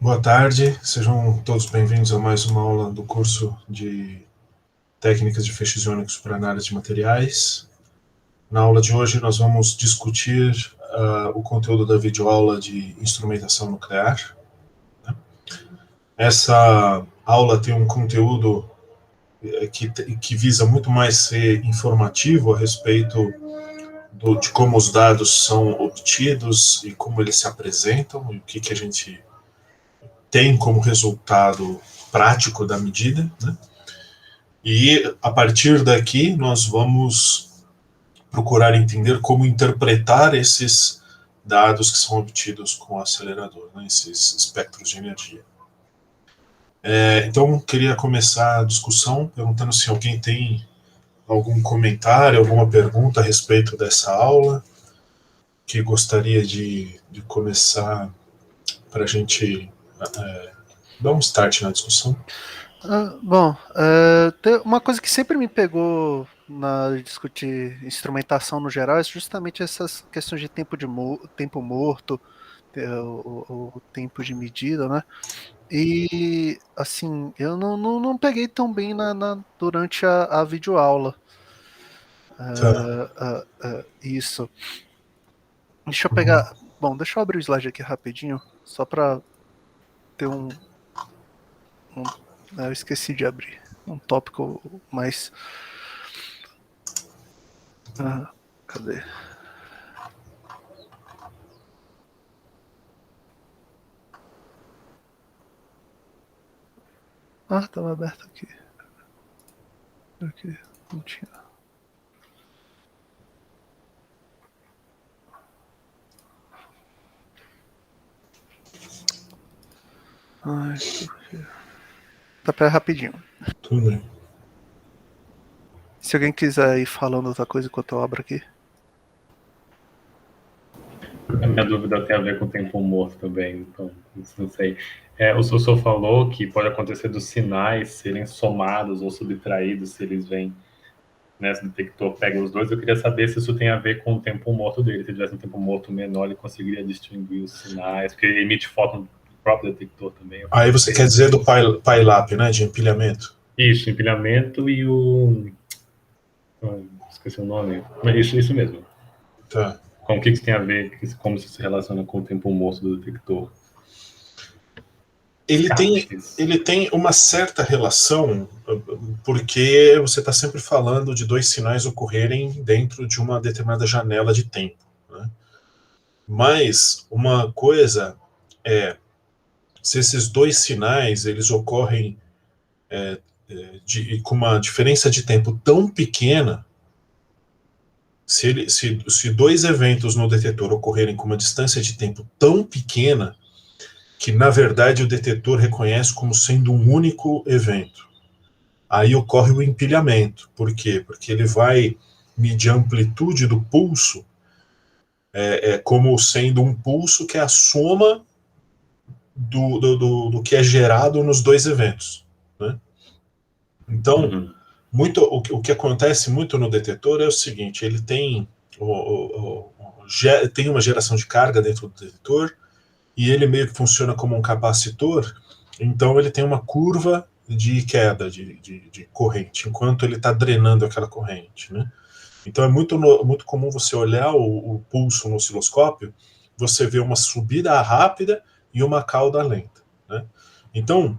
Boa tarde, sejam todos bem-vindos a mais uma aula do curso de Técnicas de Feixes Iônicos para Análise de Materiais. Na aula de hoje nós vamos discutir o conteúdo da videoaula de instrumentação nuclear. Essa aula tem um conteúdo que visa muito mais ser informativo a respeito de como os dados são obtidos e como eles se apresentam e o que a gente tem como resultado prático da medida, né? E a partir daqui nós vamos procurar entender como interpretar esses dados que são obtidos com o acelerador, né? Esses espectros de energia. Então, queria começar a discussão perguntando se alguém tem algum comentário, alguma pergunta a respeito dessa aula, que gostaria de começar para a gente dar um start na discussão. Tem uma coisa que sempre me pegou na hora de discutir instrumentação no geral é justamente essas questões de tempo morto, o tempo de medida, né? E, assim, eu não peguei tão bem durante a videoaula. Isso. Deixa eu pegar... Bom, deixa eu abrir o slide aqui rapidinho, só para ter eu esqueci de abrir um tópico mais... cadê? Tava aberto aqui. Aqui, não tinha. Tá pera rapidinho. Tudo bem. Se alguém quiser ir falando outra coisa enquanto eu abro aqui. A minha dúvida tem a ver com o tempo morto também, então não sei. O senhor falou que pode acontecer dos sinais serem somados ou subtraídos se eles vêm, né, se o detector pega os dois. Eu queria saber se isso tem a ver com o tempo morto dele. Se ele tivesse um tempo morto menor, ele conseguiria distinguir os sinais, porque ele emite foto do próprio detector também. Aí você quer dizer do PILAP, né, de empilhamento? Isso, empilhamento e o... esqueci o nome. Isso mesmo. Tá. Com o que isso tem a ver, como isso se relaciona com o tempo morto do detector? Ele tem uma certa relação, porque você está sempre falando de dois sinais ocorrerem dentro de uma determinada janela de tempo, né? Mas uma coisa é, se esses dois sinais eles ocorrem com uma diferença de tempo tão pequena, se dois eventos no detetor ocorrerem com uma distância de tempo tão pequena, que na verdade o detetor reconhece como sendo um único evento, aí ocorre o empilhamento. Por quê? Porque ele vai medir a amplitude do pulso como sendo um pulso que é a soma do que é gerado nos dois eventos, né? Então, o que acontece muito no detetor é o seguinte: ele tem uma geração de carga dentro do detetor, e ele meio que funciona como um capacitor, então ele tem uma curva de queda de corrente, enquanto ele está drenando aquela corrente, né? Então é muito comum você olhar o pulso no osciloscópio, você vê uma subida rápida e uma cauda lenta, né? Então,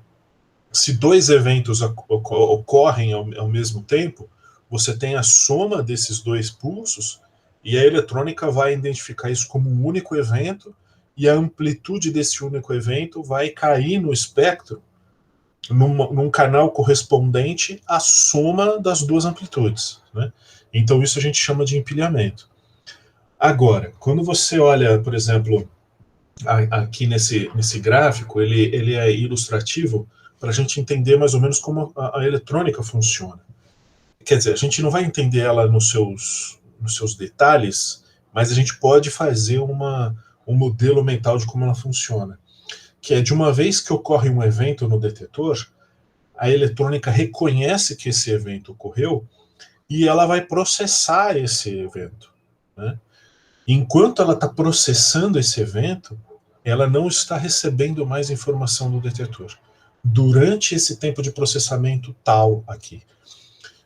se dois eventos ocorrem ao mesmo tempo, você tem a soma desses dois pulsos, e a eletrônica vai identificar isso como um único evento, e a amplitude desse único evento vai cair no espectro num canal correspondente à soma das duas amplitudes, né? Então isso a gente chama de empilhamento. Agora, quando você olha, por exemplo, aqui nesse gráfico, ele é ilustrativo para a gente entender mais ou menos como a eletrônica funciona. Quer dizer, a gente não vai entender ela nos seus detalhes, mas a gente pode fazer um modelo mental de como ela funciona, que é de uma vez que ocorre um evento no detetor, a eletrônica reconhece que esse evento ocorreu e ela vai processar esse evento, né? Enquanto ela está processando esse evento, ela não está recebendo mais informação do detetor durante esse tempo de processamento tal aqui.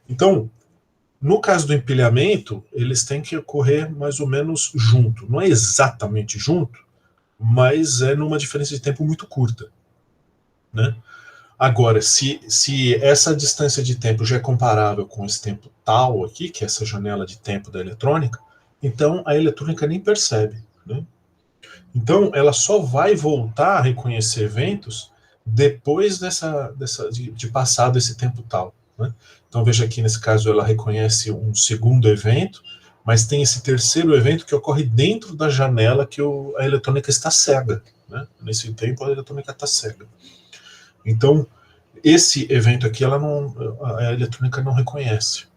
Então, no caso do empilhamento, eles têm que ocorrer mais ou menos junto. Não é exatamente junto, mas é numa diferença de tempo muito curta, né? Agora, se essa distância de tempo já é comparável com esse tempo tal aqui, que é essa janela de tempo da eletrônica, então a eletrônica nem percebe, né? Então, ela só vai voltar a reconhecer eventos depois de passado esse tempo tal, né? Então, veja aqui, nesse caso, ela reconhece um segundo evento, mas tem esse terceiro evento que ocorre dentro da janela que a eletrônica está cega, né? Nesse tempo, a eletrônica está cega. Então, esse evento aqui, a eletrônica não reconhece.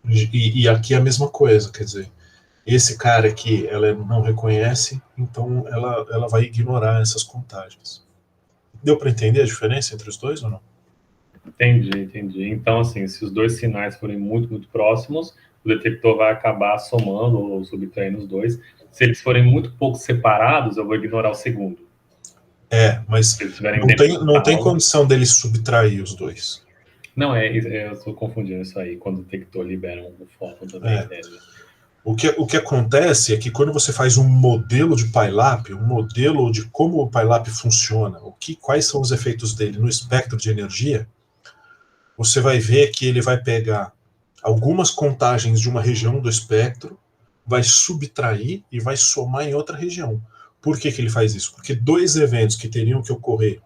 E aqui é a mesma coisa, quer dizer, esse cara aqui, ela não reconhece, então ela vai ignorar essas contagens. Deu para entender a diferença entre os dois ou não? Entendi. Então, assim, se os dois sinais forem muito, muito próximos, o detector vai acabar somando ou subtraindo os dois. Se eles forem muito pouco separados, eu vou ignorar o segundo. Mas não tem condição dele subtrair os dois. Não, eu estou confundindo isso aí, quando o detector libera um fóton também. O que acontece é que quando você faz um modelo de PyLab, um modelo de como o PyLab funciona, quais são os efeitos dele no espectro de energia, você vai ver que ele vai pegar algumas contagens de uma região do espectro, vai subtrair e vai somar em outra região. Por que ele faz isso? Porque dois eventos que teriam que ocorrer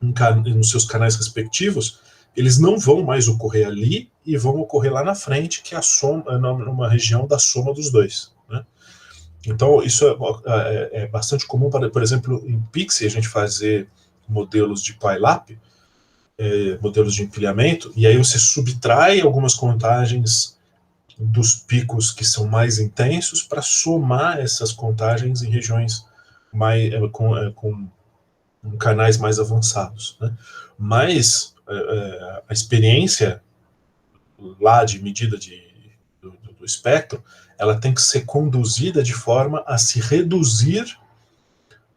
nos seus canais respectivos, eles não vão mais ocorrer ali e vão ocorrer lá na frente, que é a soma, numa região da soma dos dois, né? Então, isso é bastante comum, por exemplo, em Pixie, a gente fazer modelos de PyLab, modelos de empilhamento, e aí você subtrai algumas contagens dos picos que são mais intensos para somar essas contagens em regiões com canais mais avançados, né? Mas a experiência lá de medida do espectro, ela tem que ser conduzida de forma a se reduzir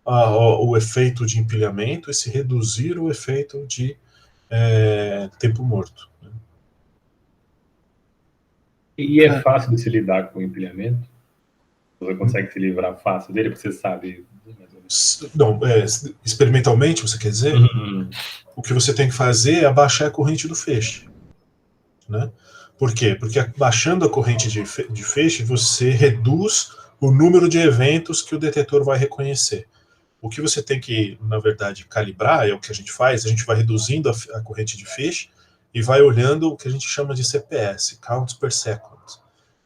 o efeito de empilhamento e se reduzir o efeito de tempo morto. Né? E é fácil de se lidar com o empilhamento? Você consegue se livrar fácil dele, porque você sabe... Não, experimentalmente, você quer dizer? O que você tem que fazer é abaixar a corrente do feixe, né? Por quê? Porque baixando a corrente de feixe, você reduz o número de eventos que o detetor vai reconhecer. O que você tem que, na verdade, calibrar, é o que a gente faz, a gente vai reduzindo a corrente de feixe e vai olhando o que a gente chama de CPS, Counts per Second.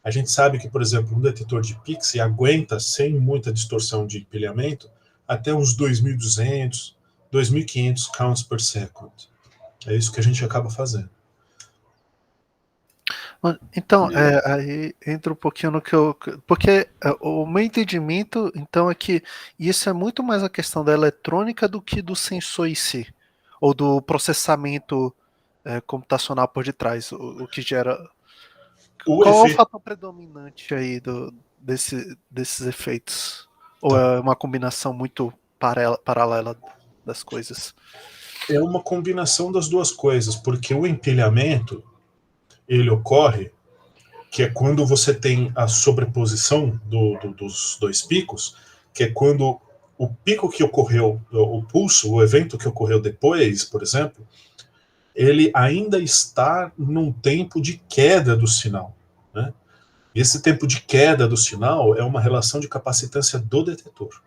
A gente sabe que, por exemplo, um detetor de Pixie aguenta, sem muita distorção de empilhamento, até uns 2.200, 2.500 counts per second. É isso que a gente acaba fazendo. Então, aí entra um pouquinho no que eu... Porque o meu entendimento, então, é que isso é muito mais a questão da eletrônica do que do sensor em si, ou do processamento computacional por detrás, o que gera... Qual é o fator predominante aí desses efeitos? Ou é uma combinação muito paralela das coisas? É uma combinação das duas coisas, porque o empilhamento, ele ocorre, que é quando você tem a sobreposição dos dois picos, que é quando o pico que ocorreu, o pulso, o evento que ocorreu depois, por exemplo, ele ainda está num tempo de queda do sinal, né? Esse tempo de queda do sinal é uma relação de capacitância do detetor.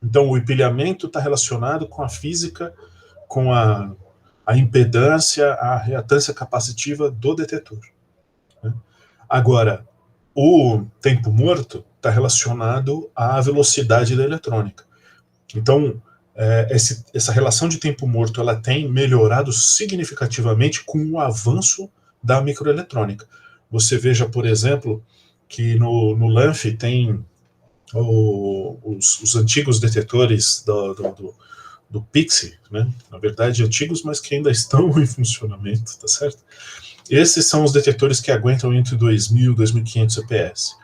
Então, o empilhamento está relacionado com a física, com a impedância, a reatância capacitiva do detetor, né? Agora, o tempo morto está relacionado à velocidade da eletrônica. Então, essa relação de tempo morto ela tem melhorado significativamente com o avanço da microeletrônica. Você veja, por exemplo, que no LAMF tem os antigos detetores do Pixie, né? Na verdade, antigos, mas que ainda estão em funcionamento, tá certo? Esses são os detetores que aguentam entre 2.000 e 2.500 CPS.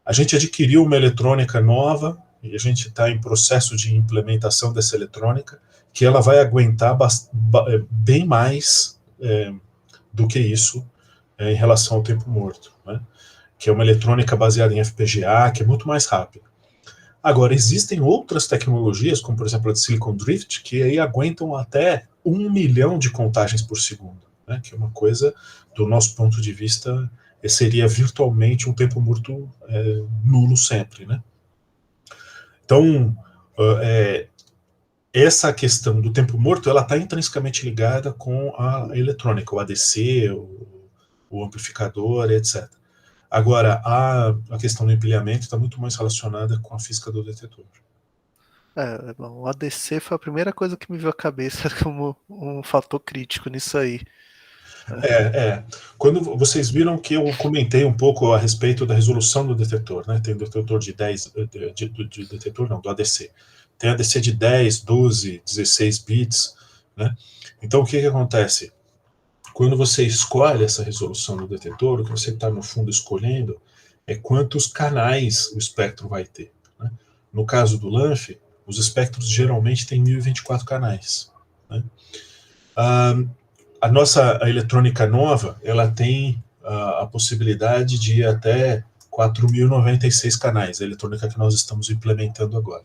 A gente adquiriu uma eletrônica nova e a gente está em processo de implementação dessa eletrônica, que ela vai aguentar bem mais do que isso em relação ao tempo morto, né? Que é uma eletrônica baseada em FPGA, que é muito mais rápida. Agora, existem outras tecnologias, como por exemplo a de Silicon Drift, que aí aguentam até 1 milhão de contagens por segundo, né? Que é uma coisa, do nosso ponto de vista, seria virtualmente um tempo morto nulo sempre, né? Então, essa questão do tempo morto, ela está intrinsecamente ligada com a eletrônica, o ADC, o amplificador, etc. Agora, a questão do empilhamento está muito mais relacionada com a física do detetor. Bom, o ADC foi a primeira coisa que me veio à cabeça como um fator crítico nisso aí. Quando vocês viram que eu comentei um pouco a respeito da resolução do detetor, né? Tem detetor de 10, do ADC. Tem ADC de 10, 12, 16 bits, né? Então, o que acontece? Quando você escolhe essa resolução do detetor, o que você está, no fundo, escolhendo é quantos canais o espectro vai ter, né? No caso do LAMF, os espectros geralmente têm 1024 canais, né? A nossa eletrônica nova, ela tem a possibilidade de ir até 4.096 canais, a eletrônica que nós estamos implementando agora.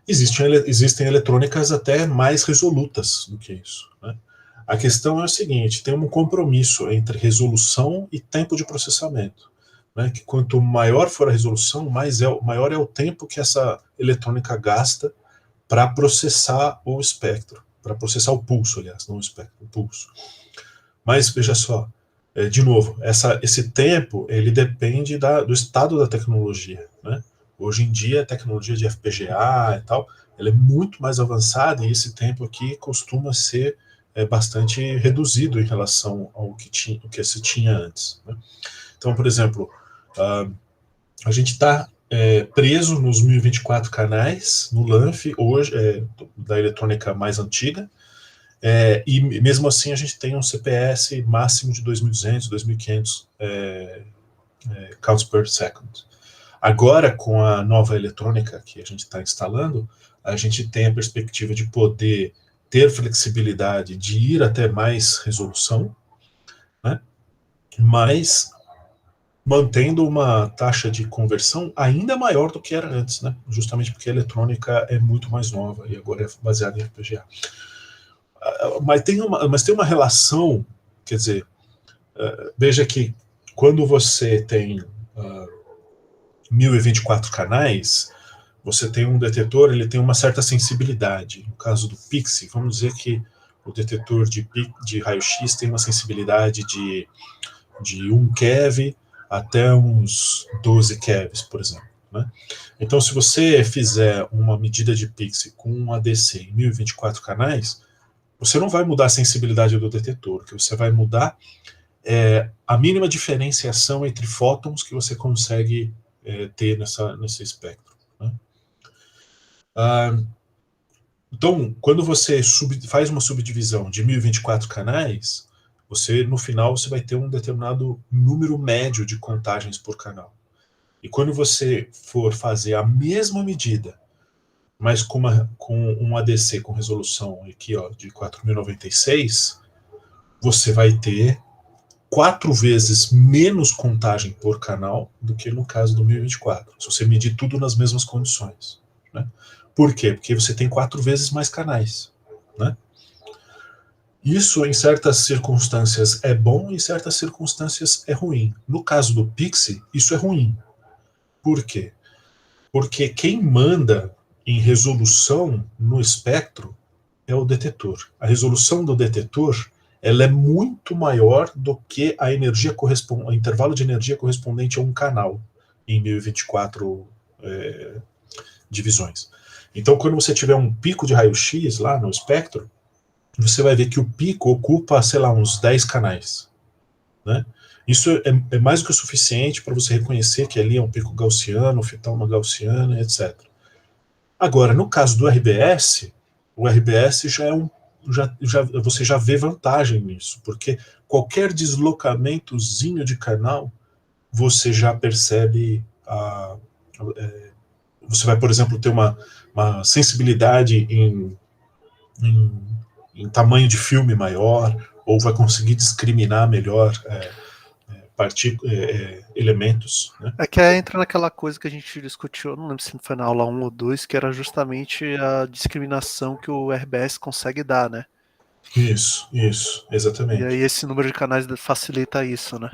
Existem eletrônicas até mais resolutas do que isso, né? A questão é o seguinte, tem um compromisso entre resolução e tempo de processamento, né? Que quanto maior for a resolução, maior é o tempo que essa eletrônica gasta para processar o espectro, para processar o pulso, aliás, não o espectro, o pulso. Mas, veja só, de novo, esse tempo, ele depende do estado da tecnologia, né? Hoje em dia, a tecnologia de FPGA e tal, ela é muito mais avançada, e esse tempo aqui costuma ser bastante reduzido em relação ao que se tinha antes, né? Então, por exemplo, a gente está preso nos 1024 canais, no LAMF, hoje, da eletrônica mais antiga, e mesmo assim a gente tem um CPS máximo de 2.200, 2.500 counts per second. Agora, com a nova eletrônica que a gente está instalando, a gente tem a perspectiva de poder ter flexibilidade de ir até mais resolução, né? Mas mantendo uma taxa de conversão ainda maior do que era antes, né? Justamente porque a eletrônica é muito mais nova e agora é baseada em FPGA. Mas tem uma relação, quer dizer, veja que quando você tem 1024 canais, você tem um detetor, ele tem uma certa sensibilidade. No caso do Pixie, vamos dizer que o detetor de raio-x tem uma sensibilidade de 1 keV até uns 12 kevs, por exemplo, né? Então, se você fizer uma medida de Pixie com um ADC em 1024 canais, você não vai mudar a sensibilidade do detetor, o que você vai mudar a mínima diferenciação entre fótons que você consegue ter nesse espectro, né? Então, quando você faz uma subdivisão de 1024 canais, no final, você vai ter um determinado número médio de contagens por canal. E quando você for fazer a mesma medida, mas com um ADC com resolução aqui, ó, de 4.096, você vai ter 4 vezes menos contagem por canal do que no caso do 1024, se você medir tudo nas mesmas condições, né? Por quê? Porque você tem 4 vezes mais canais, né? Isso, em certas circunstâncias, é bom, em certas circunstâncias é ruim. No caso do Pixie, isso é ruim. Por quê? Porque quem manda em resolução no espectro é o detetor. A resolução do detetor, ela é muito maior do que o intervalo de energia correspondente a um canal em 1024 divisões. Então, quando você tiver um pico de raio-x lá no espectro, você vai ver que o pico ocupa, sei lá, uns 10 canais, né? Isso é mais do que o suficiente para você reconhecer que ali é um pico gaussiano, fitar uma gaussiana, etc. Agora, no caso do RBS, o RBS você já vê vantagem nisso, porque qualquer deslocamentozinho de canal, você já percebe você vai, por exemplo, ter uma sensibilidade em tamanho de filme maior, ou vai conseguir discriminar melhor elementos, né? É que entra naquela coisa que a gente discutiu, não lembro se foi na aula 1 ou 2, que era justamente a discriminação que o RBS consegue dar, né? Isso, E exatamente. aí esse número de canais facilita isso, né?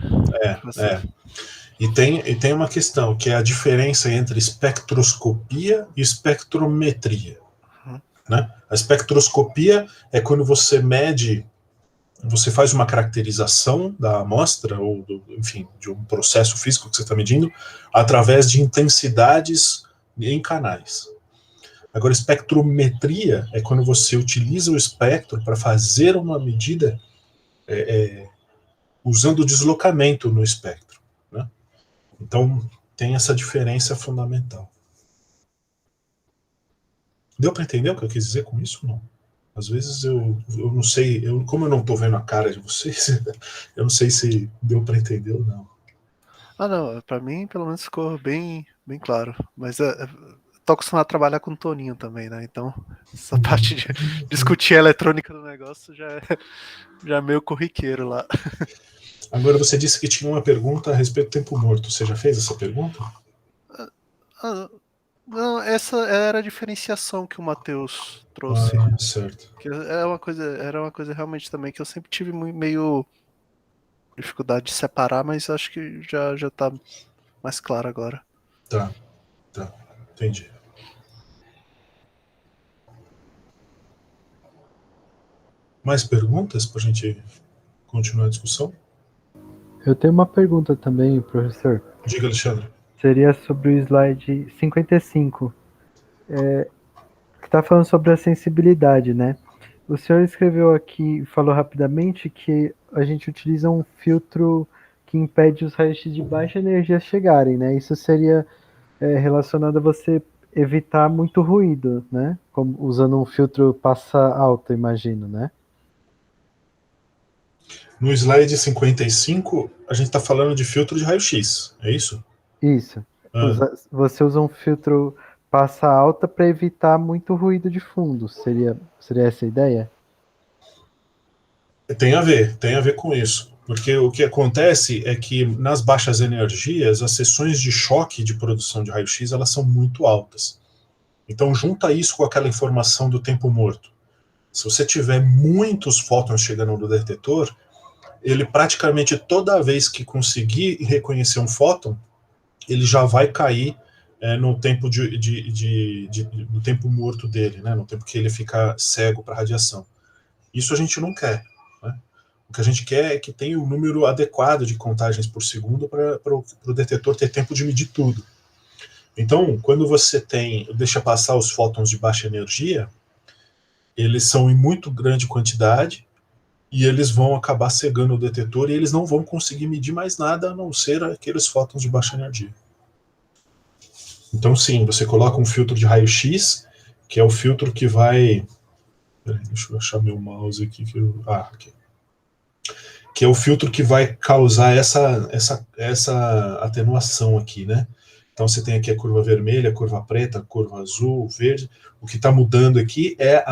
E tem uma questão, que é a diferença entre espectroscopia e espectrometria. Né? A espectroscopia é quando você mede, você faz uma caracterização da amostra, ou enfim, de um processo físico que você está medindo, através de intensidades em canais. Agora, espectrometria é quando você utiliza o espectro para fazer uma medida usando o deslocamento no espectro. Né? Então, tem essa diferença fundamental. Deu para entender o que eu quis dizer com isso ou não? Às vezes eu não sei, como eu não estou vendo a cara de vocês, eu não sei se deu para entender ou não. Não, para mim pelo menos ficou bem claro. Mas tô acostumado a trabalhar com Toninho também, né? Então essa parte de discutir a eletrônica do negócio já é meio corriqueiro lá. Agora, você disse que tinha uma pergunta a respeito do tempo morto. Você já fez essa pergunta? Não, essa era a diferenciação que o Matheus trouxe. Certo. Que era uma coisa realmente também que eu sempre tive meio dificuldade de separar, mas acho que já tá mais claro agora. Tá. Entendi. Mais perguntas para a gente continuar a discussão? Eu tenho uma pergunta também, professor. Diga, Alexandre. Seria sobre o slide 55, que está falando sobre a sensibilidade, né? O senhor escreveu aqui, falou rapidamente que a gente utiliza um filtro que impede os raios-x de baixa energia chegarem, né? Isso seria relacionado a você evitar muito ruído, né? Como usando um filtro passa alto, imagino, né? No slide 55, a gente está falando de filtro de raio-x, é isso? Isso. Você usa um filtro passa alta para evitar muito ruído de fundo. Seria essa a ideia? Tem a ver com isso. Porque o que acontece é que nas baixas energias, as seções de choque de produção de raio-x, elas são muito altas. Então, junta isso com aquela informação do tempo morto. Se você tiver muitos fótons chegando no detetor, ele praticamente toda vez que conseguir reconhecer um fóton, ele já vai cair no tempo no tempo morto dele, né? No tempo que ele fica cego para radiação. Isso a gente não quer. Né? O que a gente quer é que tenha um número adequado de contagens por segundo para o detetor ter tempo de medir tudo. Então, quando você deixa passar os fótons de baixa energia, eles são em muito grande quantidade e eles vão acabar cegando o detetor e eles não vão conseguir medir mais nada a não ser aqueles fótons de baixa energia. Então, sim, você coloca um filtro de raio-x, que é o filtro que vai... Peraí, deixa eu achar meu mouse aqui. Aqui. Que é o filtro que vai causar essa atenuação aqui, né? Então, você tem aqui a curva vermelha, a curva preta, a curva azul, verde. O que está mudando aqui é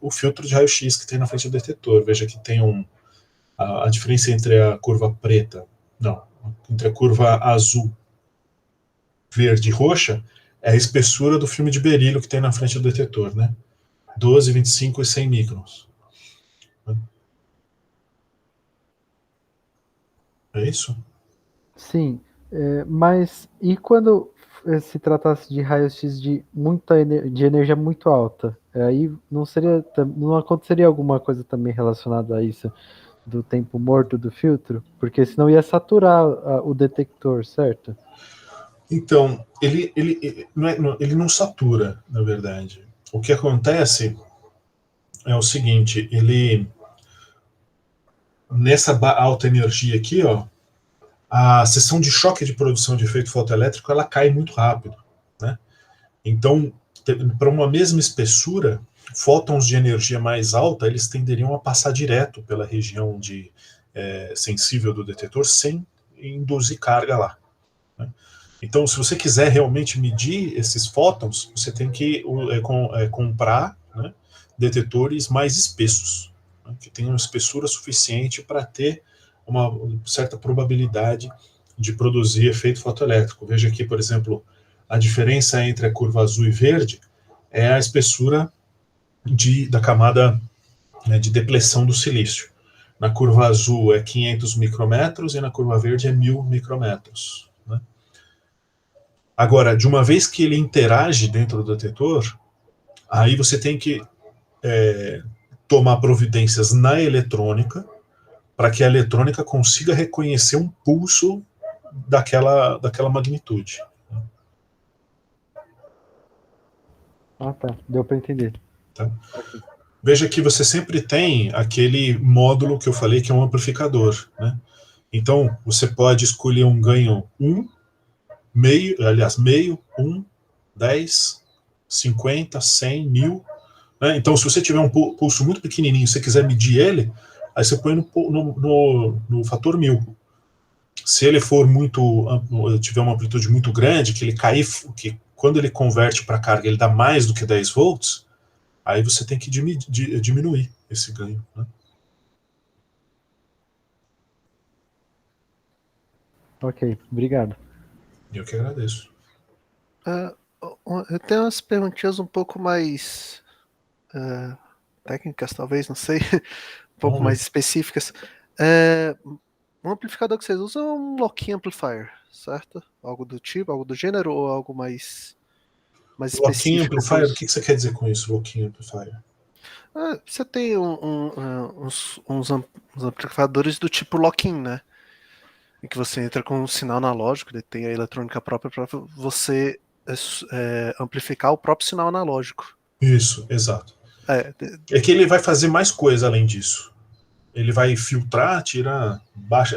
o filtro de raio-x que tem na frente do detetor. Veja que tem a diferença entre a curva preta... Não, entre a curva azul, verde e roxa, é a espessura do filme de berílio que tem na frente do detetor, né? 12, 25 e 100 microns. É isso? Sim, mas e quando se tratasse de raios-x de energia muito alta? Aí não aconteceria alguma coisa também relacionada a isso do tempo morto do filtro? Porque senão ia saturar o detector, certo? Então, ele não satura, na verdade. O que acontece é o seguinte, nessa alta energia aqui, ó, a seção de choque de produção de efeito fotoelétrico, ela cai muito rápido, né? Então, para uma mesma espessura, fótons de energia mais alta, eles tenderiam a passar direto pela região sensível do detetor sem induzir carga lá. Né? Então, se você quiser realmente medir esses fótons, você tem que comprar, né, detetores mais espessos, né, que tenham espessura suficiente para ter uma certa probabilidade de produzir efeito fotoelétrico. Veja aqui, por exemplo, a diferença entre a curva azul e verde é a espessura da camada, né, de depleção do silício. Na curva azul é 500 micrômetros e na curva verde é 1000 micrômetros. Né? Agora, de uma vez que ele interage dentro do detetor, aí você tem que tomar providências na eletrônica para que a eletrônica consiga reconhecer um pulso daquela magnitude. Ah, tá. Deu para entender. Tá? Veja que você sempre tem aquele módulo que eu falei que é um amplificador. Né? Então, você pode escolher um ganho 1, meio, 1, 10, 50, 100, 1000. Né? Então, se você tiver um pulso muito pequenininho e você quiser medir ele, aí você põe no fator 1000. Se ele for tiver uma amplitude muito grande, que ele cair, que quando ele converte para carga ele dá mais do que 10 volts, aí você tem que diminuir esse ganho. Né? Ok, obrigado. Eu que agradeço. Eu tenho umas perguntinhas um pouco mais técnicas, talvez, não sei, um pouco mais específicas. Um amplificador que vocês usam é um lock-in amplifier, certo? Algo do tipo, algo do gênero, ou algo mais Lock-in específico? amplifier, o que você quer dizer com isso, lock-in amplifier? Você tem uns amplificadores do tipo lock-in, né? Em que você entra com um sinal analógico, ele tem a eletrônica própria para você amplificar o próprio sinal analógico. Isso, exato. É que ele vai fazer mais coisa além disso. Ele vai filtrar, tirar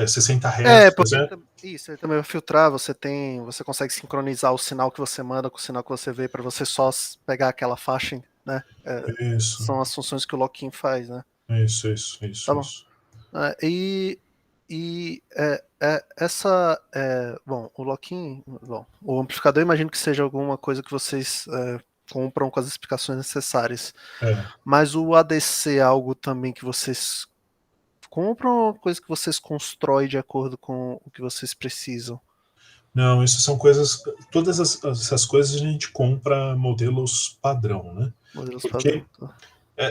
60 Hz, por exemplo. Isso, ele também vai filtrar, você consegue sincronizar o sinal que você manda com o sinal que você vê para você só pegar aquela faixa, né? Isso. São as funções que o lock-in faz, né? Isso. Tá bom. O lock-in, o amplificador, eu imagino que seja alguma coisa que vocês compram com as explicações necessárias. Mas o ADC é algo também que vocês compram ou coisa que vocês constroem de acordo com o que vocês precisam? Não, isso são coisas. Todas essas coisas a gente compra modelos padrão, né? Modelos Porque padrão.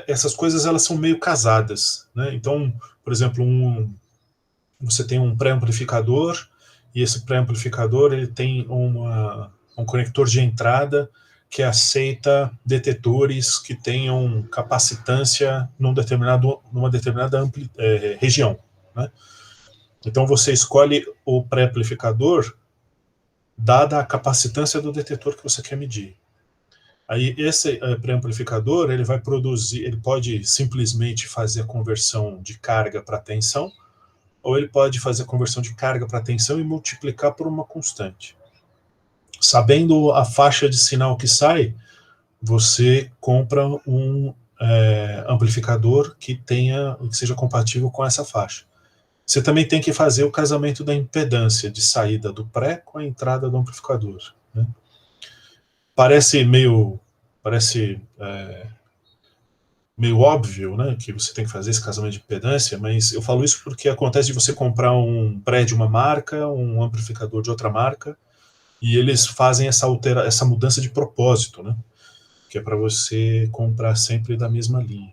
essas coisas elas são meio casadas, né? Então, por exemplo, você tem um pré-amplificador e esse pré-amplificador ele tem um conector de entrada que aceita detetores que tenham capacitância numa determinada região. Né? Então você escolhe o pré-amplificador dada a capacitância do detetor que você quer medir. Aí esse pré-amplificador ele vai produzir, ele pode simplesmente fazer a conversão de carga para tensão, ou ele pode fazer a conversão de carga para tensão e multiplicar por uma constante. Sabendo a faixa de sinal que sai, você compra um amplificador que seja compatível com essa faixa. Você também tem que fazer o casamento da impedância de saída do pré com a entrada do amplificador. Né? Parece meio óbvio, né, que você tem que fazer esse casamento de impedância, mas eu falo isso porque acontece de você comprar um pré de uma marca, um amplificador de outra marca, e eles fazem essa mudança de propósito, né, que é para você comprar sempre da mesma linha.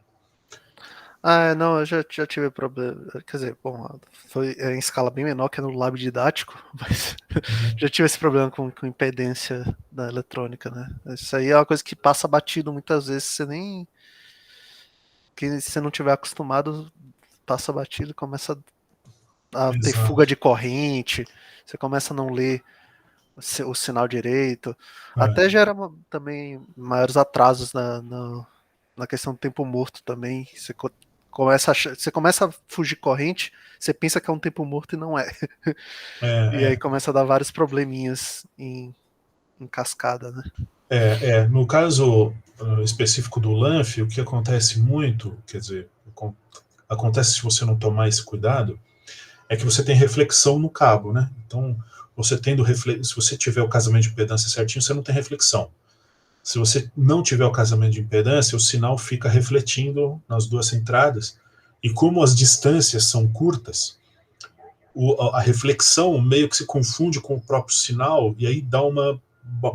Não, eu já tive problema, quer dizer, bom, foi em escala bem menor, que é no lab didático, mas já tive esse problema com impedância da eletrônica, né? Isso aí é uma coisa que passa batido muitas vezes, que se você não tiver acostumado, passa batido, começa a ter fuga de corrente, você começa a não ler o sinal direito, até gera também maiores atrasos na questão do tempo morto também. Você começa a fugir corrente, você pensa que é um tempo morto e não é. E aí começa a dar vários probleminhas em cascada, né? No caso específico do LANF, o que acontece muito, quer dizer, acontece se você não tomar esse cuidado, é que você tem reflexão no cabo, né? Então, se você tiver o casamento de impedância certinho, você não tem reflexão. Se você não tiver o casamento de impedância, o sinal fica refletindo nas duas entradas, e como as distâncias são curtas, a reflexão meio que se confunde com o próprio sinal, e aí dá uma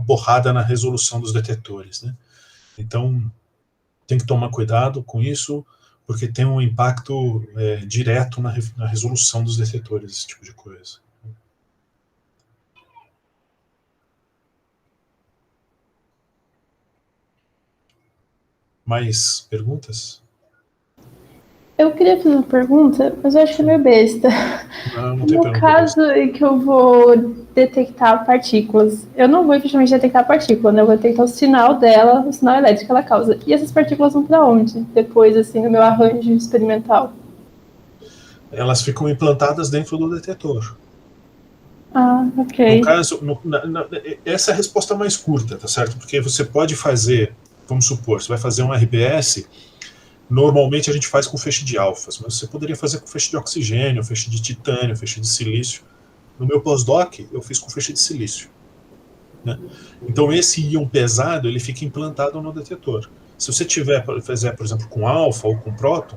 borrada na resolução dos detetores, né? Então, tem que tomar cuidado com isso, porque tem um impacto direto na resolução dos detetores, esse tipo de coisa. Mais perguntas? Eu queria fazer uma pergunta, mas eu acho que é meio besta. Não tem No pergunta caso em que eu vou detectar partículas, eu não vou efetivamente detectar a partícula, né? Eu vou detectar o sinal dela, o sinal elétrico que ela causa. E essas partículas vão para onde? Depois, assim, no meu arranjo experimental. Elas ficam implantadas dentro do detetor. Ah, No ok. caso, essa é a resposta mais curta, tá certo? Porque você pode fazer, vamos supor, você vai fazer um RBS, normalmente a gente faz com feixe de alfas, mas você poderia fazer com feixe de oxigênio, feixe de titânio, feixe de silício. No meu pós-doc, eu fiz com feixe de silício, né? Então esse íon pesado, ele fica implantado no detetor. Se você fizer, por exemplo, com alfa ou com próton,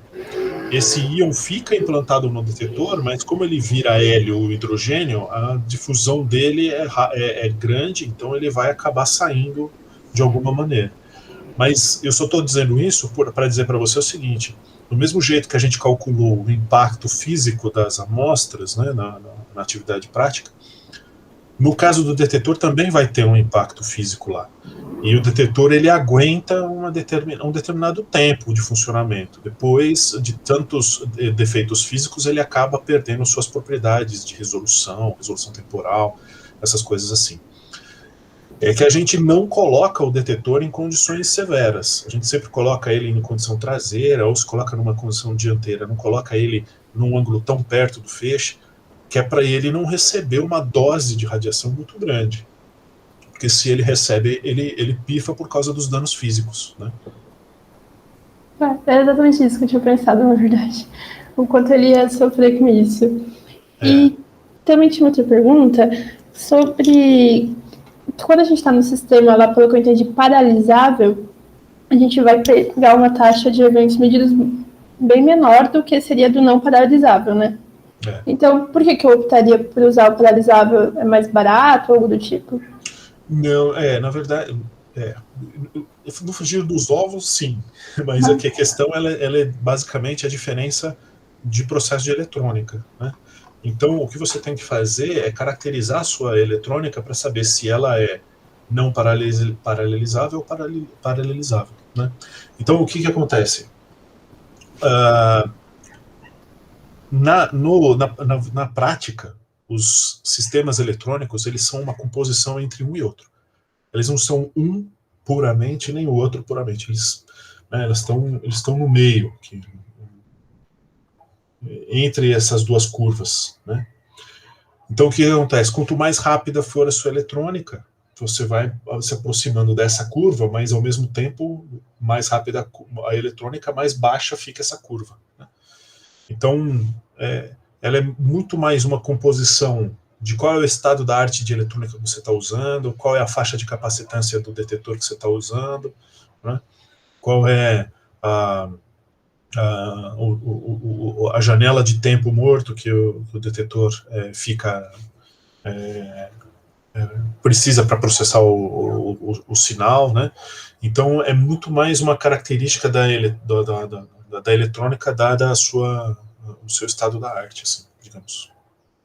esse íon fica implantado no detetor, mas como ele vira hélio ou hidrogênio, a difusão dele é grande, então ele vai acabar saindo de alguma maneira. Mas eu só estou dizendo isso para dizer para você o seguinte: do mesmo jeito que a gente calculou o impacto físico das amostras, né, na atividade prática, no caso do detetor também vai ter um impacto físico lá. E o detetor, ele aguenta um determinado tempo de funcionamento. Depois de tantos defeitos físicos, ele acaba perdendo suas propriedades de resolução temporal, essas coisas assim. É que a gente não coloca o detetor em condições severas. A gente sempre coloca ele em condição traseira, ou se coloca numa condição dianteira, não coloca ele num ângulo tão perto do feixe, que é para ele não receber uma dose de radiação muito grande. Porque se ele recebe, ele pifa por causa dos danos físicos, né? É exatamente isso que eu tinha pensado, na verdade. O quanto ele ia sofrer com isso. E também tinha outra pergunta sobre quando a gente está no sistema, lá pelo que eu entendi, paralisável, a gente vai pegar uma taxa de eventos medidos bem menor do que seria do não paralisável, né? Então, por que eu optaria por usar o paralisável? É mais barato ou algo do tipo? Não, na verdade, no frigir dos ovos, sim. Mas aqui a questão ela é basicamente a diferença de processo de eletrônica, né? Então, o que você tem que fazer é caracterizar a sua eletrônica para saber se ela é não paralelizável ou paralelizável, né? Então, o que acontece? Na prática, os sistemas eletrônicos, eles são uma composição entre um e outro. Eles não são um puramente, nem o outro puramente. Eles estão no meio, entre essas duas curvas, né? Então, o que acontece? Quanto mais rápida for a sua eletrônica, você vai se aproximando dessa curva, mas, ao mesmo tempo, mais rápida a eletrônica, mais baixa fica essa curva, né? Então, ela é muito mais uma composição de qual é o estado da arte de eletrônica que você está usando, qual é a faixa de capacitância do detetor que você está usando, né? Qual é a janela de tempo morto que o detetor precisa para processar o sinal, né? Então, é muito mais uma característica da eletrônica dada o seu estado da arte, assim, digamos.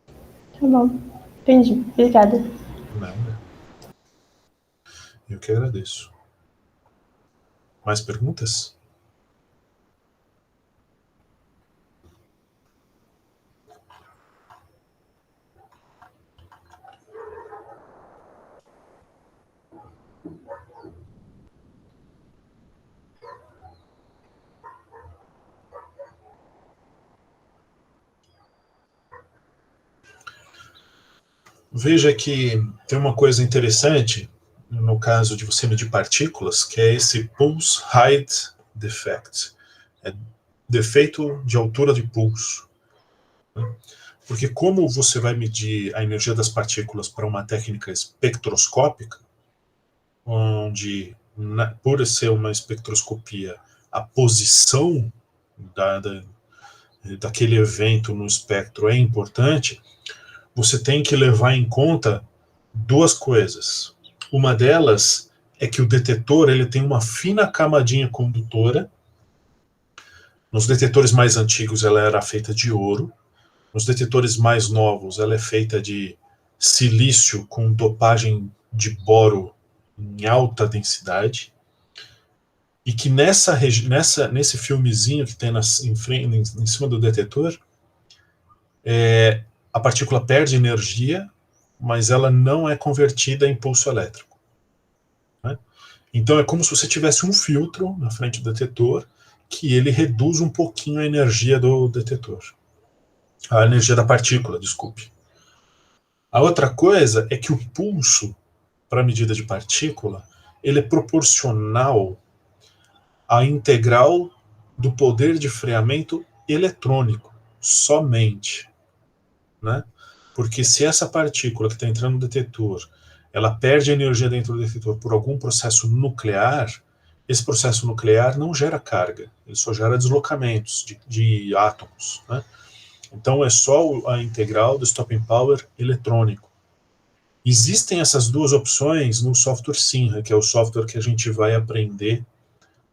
Tá bom, entendi. Obrigada. Nada. Eu que agradeço. Mais perguntas? Veja que tem uma coisa interessante no caso de você medir partículas, que é esse pulse height defect, defeito de altura de pulso. Porque como você vai medir a energia das partículas para uma técnica espectroscópica, onde, por ser uma espectroscopia, a posição daquele evento no espectro é importante, você tem que levar em conta duas coisas. Uma delas é que o detetor ele tem uma fina camadinha condutora. Nos detetores mais antigos ela era feita de ouro. Nos detetores mais novos ela é feita de silício com dopagem de boro em alta densidade. E que nesse filmezinho que tem em cima do detetor, a partícula perde energia, mas ela não é convertida em pulso elétrico. Né? Então é como se você tivesse um filtro na frente do detetor que ele reduz um pouquinho a energia do detetor. A energia da partícula, desculpe. A outra coisa é que o pulso, para a medida de partícula, ele é proporcional à integral do poder de freamento eletrônico, somente. Né? Porque se essa partícula que está entrando no detetor, ela perde energia dentro do detetor por algum processo nuclear, esse processo nuclear não gera carga, ele só gera deslocamentos de átomos. Né? Então é só a integral do stopping power eletrônico. Existem essas duas opções no software Sinra, que é o software que a gente vai aprender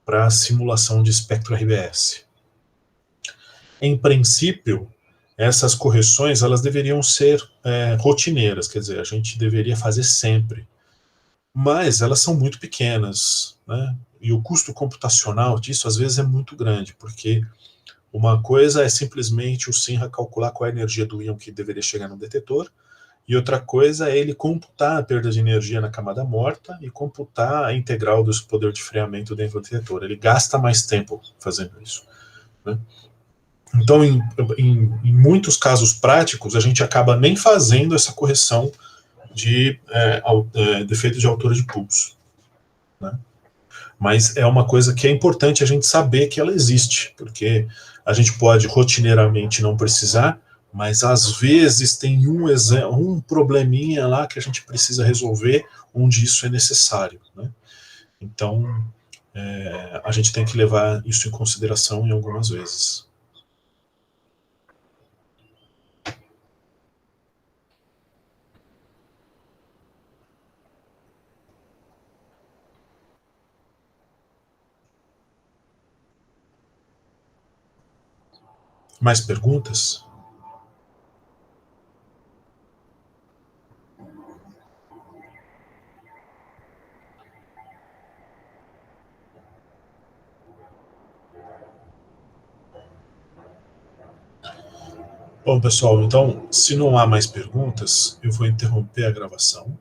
para a simulação de espectro RBS. Em princípio, essas correções elas deveriam ser rotineiras, quer dizer, a gente deveria fazer sempre. Mas elas são muito pequenas, né? E o custo computacional disso às vezes é muito grande, porque uma coisa é simplesmente o Sinra calcular qual é a energia do íon que deveria chegar no detetor, e outra coisa é ele computar a perda de energia na camada morta e computar a integral do poder de freamento dentro do detetor. Ele gasta mais tempo fazendo isso. Né? Então, em muitos casos práticos, a gente acaba nem fazendo essa correção de defeito de altura de pulso. Né? Mas é uma coisa que é importante a gente saber que ela existe, porque a gente pode rotineiramente não precisar, mas às vezes tem um probleminha lá que a gente precisa resolver onde isso é necessário. Né? Então, a gente tem que levar isso em consideração em algumas vezes. Mais perguntas? Bom, pessoal, então, se não há mais perguntas, eu vou interromper a gravação.